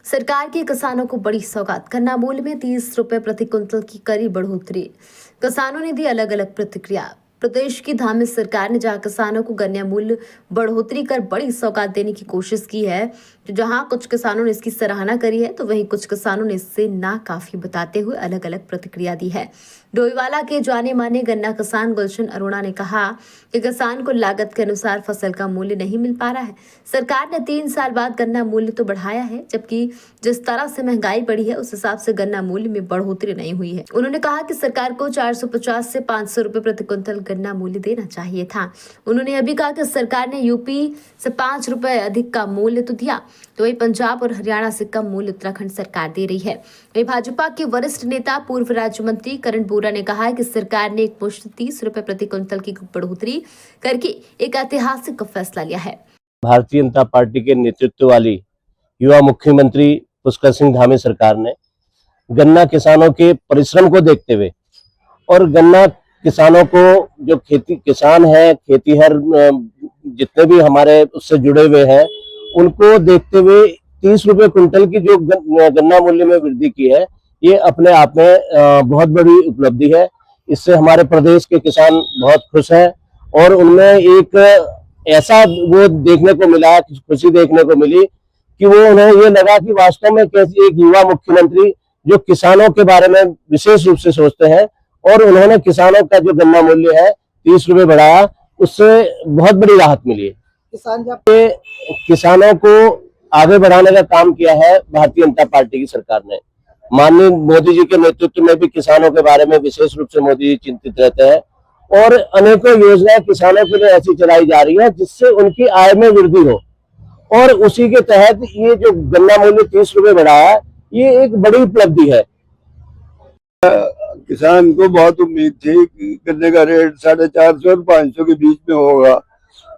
सरकार की किसानों को बड़ी सौगात, गन्ना मूल्य में 30 रुपए प्रति क्विंटल की कड़ी बढ़ोतरी। किसानों ने दी अलग अलग प्रतिक्रिया। प्रदेश की धामित सरकार ने जहां किसानों को गन्ना मूल्य बढ़ोतरी कर बड़ी सौगात देने की कोशिश की है, तो जहां कुछ किसानों ने इसकी सराहना करी है, तो वहीं कुछ किसानों ने इससे नाकाफी बताते हुए अलग अलग प्रतिक्रिया दी है। डोईवाला के जाने माने गन्ना किसान गुलशन अरोड़ा ने कहा कि किसान को लागत के अनुसार फसल का मूल्य नहीं मिल पा रहा है। सरकार ने 3 साल बाद गन्ना मूल्य तो बढ़ाया है, जबकि जिस तरह से महंगाई बढ़ी है उस हिसाब से गन्ना मूल्य में बढ़ोतरी नहीं हुई है। उन्होंने कहा कि सरकार को 450 से 500 रुपए प्रति क्विंटल गन्ना मूल्य देना चाहिए था। उन्होंने अभी कहा कि सरकार ने यूपी से 5 रुपए अधिक का मूल्य तो दिया, तो वही पंजाब और हरियाणा से कम मूल्य उत्तराखंड सरकार दे रही है। वही भाजपा के वरिष्ठ नेता पूर्व राज्य मंत्री करण बोरा ने कहा है कि सरकार ने एक मुश्त 30 रुपए प्रति क्विंटल की बढ़ोतरी करके एक ऐतिहासिक फैसला लिया है। भारतीय जनता पार्टी के नेतृत्व वाली युवा मुख्यमंत्री पुष्कर सिंह धामी सरकार ने गन्ना किसानों के परिश्रम को देखते हुए और गन्ना किसानों को जो किसान है, खेतीहर जितने भी हमारे उससे जुड़े हुए हैं, उनको देखते हुए 30 रुपए क्विंटल की जो गन्ना मूल्य में वृद्धि की है, ये अपने आप में बहुत बड़ी उपलब्धि है। इससे हमारे प्रदेश के किसान बहुत खुश हैं और उनमें एक ऐसा वो देखने को मिला, खुशी देखने को मिली कि वो उन्हें ये लगा कि वास्तव में कैसी एक युवा मुख्यमंत्री जो किसानों के बारे में विशेष रूप से सोचते हैं, और उन्होंने किसानों का जो गन्ना मूल्य है 30 रुपए बढ़ाया, उससे बहुत बड़ी राहत मिली है। किसानों को आगे बढ़ाने का काम किया है भारतीय जनता पार्टी की सरकार ने। माननीय मोदी जी के नेतृत्व में भी किसानों के बारे में विशेष रूप से मोदी जी चिंतित रहते हैं और अनेकों योजनाएं किसानों के लिए ऐसी चलाई जा रही है जिससे उनकी आय में वृद्धि हो, और उसी के तहत ये जो गन्ना मूल्य 30 रुपए बढ़ाया, ये एक बड़ी उपलब्धि है। किसान को बहुत उम्मीद थी कि गन्ने का रेट 450 और 500 के बीच में होगा।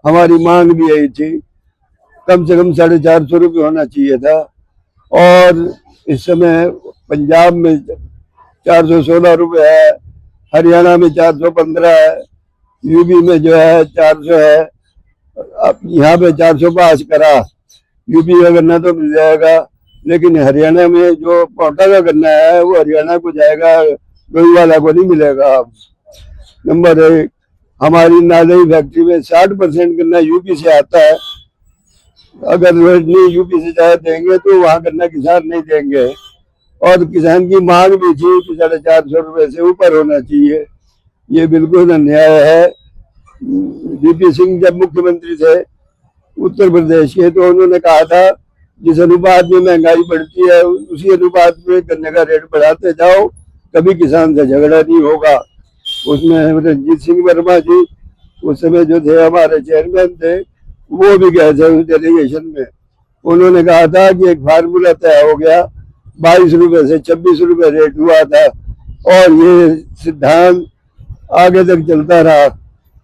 हमारी मांग भी यही थी, कम से कम 450 रुपये होना चाहिए था। और इस समय पंजाब में 416 रुपये है, हरियाणा में 415 है, यूपी में जो है 400 है, अब यहाँ पे 405 करा। यूपी का गन्ना तो मिल जाएगा, लेकिन हरियाणा में जो पोटा का गन्ना है वो हरियाणा को जाएगा, डोईवाला को नहीं मिलेगा। नंबर 1, हमारी नादई फैक्ट्री में 60% गन्ना यूपी से आता है। अगर नहीं यूपी से चाहे देंगे तो वहाँ गन्ना किसान नहीं देंगे। और किसान की मांग भी थी कि 450 रुपये से ऊपर होना चाहिए। ये बिल्कुल अन्याय है। वीपी सिंह जब मुख्यमंत्री थे उत्तर प्रदेश के, तो उन्होंने कहा था जिस अनुपात में महंगाई बढ़ती है उसी अनुपात में गन्ने का रेट बढ़ाते जाओ, कभी किसान से झगड़ा नहीं होगा। उसमें रणजीत सिंह वर्मा जी उस समय जो थे हमारे चेयरमैन थे, वो भी गए थे उस डेलीगेशन में। उन्होंने कहा था कि एक फार्मूला तय हो गया, 22 रुपए से 26 रुपए रेट हुआ था, और ये सिद्धांत आगे तक चलता रहा।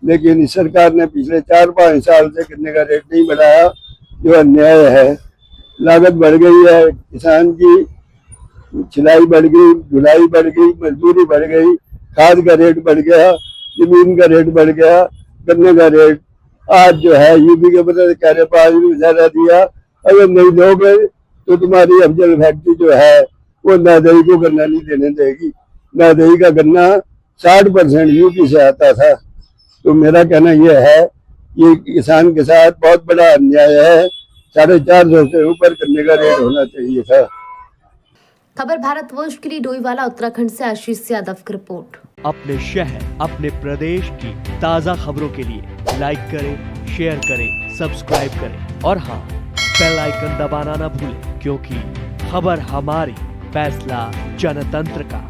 लेकिन इस सरकार ने पिछले 4-5 साल से गन्ने का रेट नहीं बढ़ाया, जो अन्याय है। लागत बढ़ गई है, किसान की छिलाई बढ़ गई, ढुलाई बढ़ गई, मजदूरी बढ़ गई, खाद का रेट बढ़ गया, जमीन का रेट बढ़ गया, गन्ने का रेट आज जो है यूपी के बदले कह रहे 5 रुपये ज्यादा दिया, अगर नहीं दोगे तो तुम्हारी अफजल फैक्ट्री जो है वो नादई को गन्ना नहीं देने देगी। नादई का गन्ना 60% यूपी से आता था। तो मेरा कहना यह है, ये किसान के साथ बहुत बड़ा अन्याय है। 450 से ऊपर गन्ने का रेट होना चाहिए था। खबर भारतवर्ष के लिए डोईवाला उत्तराखंड से आशीष यादव की रिपोर्ट। अपने शहर, अपने प्रदेश की ताज़ा खबरों के लिए लाइक करें, शेयर करें, सब्सक्राइब करें और हाँ, बेल आइकन दबाना ना भूलें, क्योंकि खबर हमारी, फैसला जनतंत्र का।